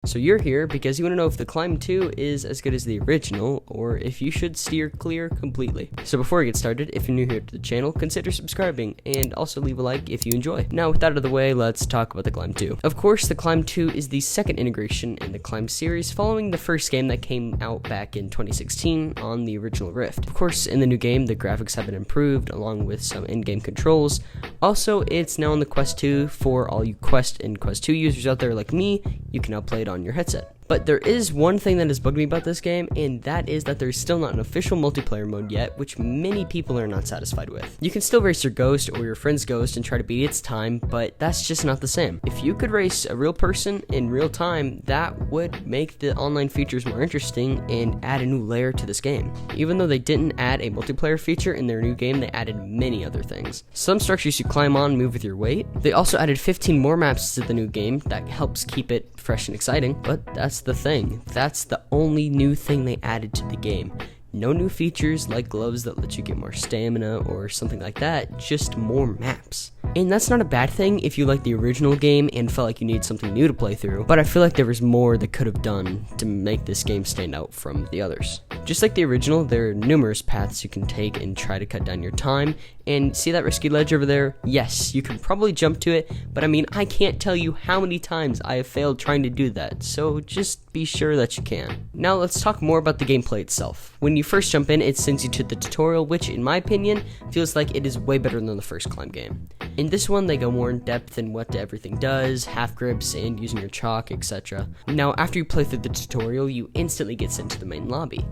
So you're here because you want to know if the Climb 2 is as good as the original, or if you should steer clear completely. So before we get started, if you're new here to the channel, consider subscribing, and also leave a like if you enjoy. Now with that out of the way, let's talk about the Climb 2. Of course, the Climb 2 is the second integration in the Climb series, following the first game that came out back in 2016 on the original Rift. Of course, in the new game, the graphics have been improved, along with some in-game controls. Also, it's now on the Quest 2 for all you Quest and Quest 2 users out there like me. You can now play it on your headset. But there is one thing that has bugged me about this game, and that is that there's still not an official multiplayer mode yet, which many people are not satisfied with. You can still race your ghost or your friend's ghost and try to beat its time, but that's just not the same. If you could race a real person in real time, that would make the online features more interesting and add a new layer to this game. Even though they didn't add a multiplayer feature in their new game, they added many other things. Some structures you climb on move with your weight. They also added 15 more maps to the new game that helps keep it fresh and exciting, but that's the thing. That's the only new thing they added to the game. No new features like gloves that let you get more stamina or something like that, just more maps. And that's not a bad thing if you like the original game and felt like you need something new to play through, but I feel like there was more they could have done to make this game stand out from the others. Just like the original, there are numerous paths you can take and try to cut down your time. And see that risky ledge over there? Yes, you can probably jump to it, but I mean, I can't tell you how many times I have failed trying to do that, so just be sure that you can. Now let's talk more about the gameplay itself. When you first jump in, it sends you to the tutorial, which in my opinion, feels like it is way better than the first Climb game. In this one, they go more in depth in what everything does, half grips, and using your chalk, etc. Now, after you play through the tutorial, you instantly get sent to the main lobby.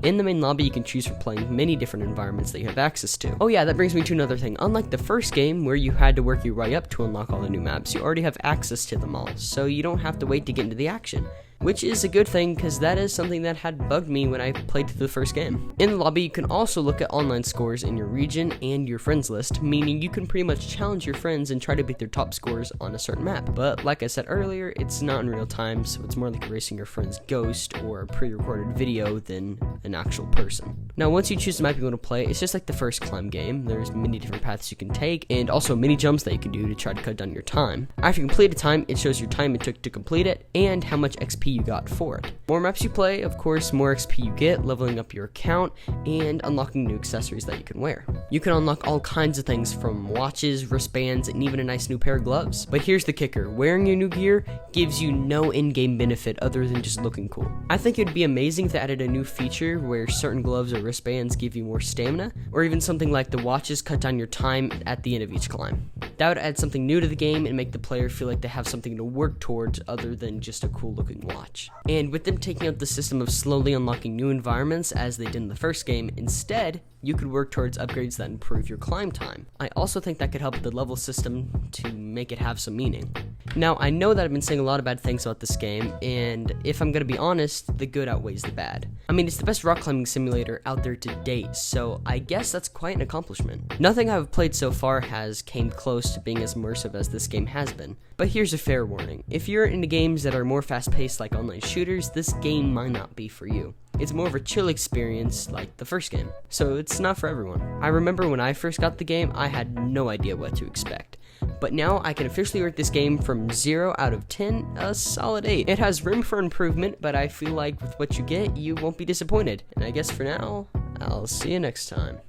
In the main lobby, you can choose from playing many different environments that you have access to. Oh yeah, that brings me to another thing. Unlike the first game, where you had to work your way up to unlock all the new maps, you already have access to them all, so you don't have to wait to get into the action. Which is a good thing, because that is something that had bugged me when I played through the first game. In the lobby, you can also look at online scores in your region and your friends list, meaning you can pretty much challenge your friends and try to beat their top scores on a certain map. But like I said earlier, it's not in real time, so it's more like racing your friend's ghost or a pre-recorded video than an actual person. Now, once you choose the map you want to play, it's just like the first Climb game. There's many different paths you can take, and also mini jumps that you can do to try to cut down your time. After you complete a time, it shows your time it took to complete it, and how much XP you got for it. More maps you play, of course, more XP you get, leveling up your account, and unlocking new accessories that you can wear. You can unlock all kinds of things from watches, wristbands, and even a nice new pair of gloves. But here's the kicker, wearing your new gear gives you no in-game benefit other than just looking cool. I think it'd be amazing if they added a new feature where certain gloves or wristbands give you more stamina, or even something like the watches cut down your time at the end of each climb. That would add something new to the game and make the player feel like they have something to work towards other than just a cool looking watch. And with them taking out the system of slowly unlocking new environments as they did in the first game, instead, you could work towards upgrades that improve your climb time. I also think that could help with the level system to make it have some meaning. Now, I know that I've been saying a lot of bad things about this game, and if I'm gonna be honest, the good outweighs the bad. I mean, it's the best rock climbing simulator out there to date, so I guess that's quite an accomplishment. Nothing I've played so far has came close to being as immersive as this game has been. But here's a fair warning. If you're into games that are more fast-paced like online shooters, this game might not be for you. It's more of a chill experience like the first game, so it's not for everyone. I remember when I first got the game, I had no idea what to expect. But now I can officially rate this game from 0 out of 10, a solid 8. It has room for improvement, but I feel like with what you get, you won't be disappointed. And I guess for now, I'll see you next time.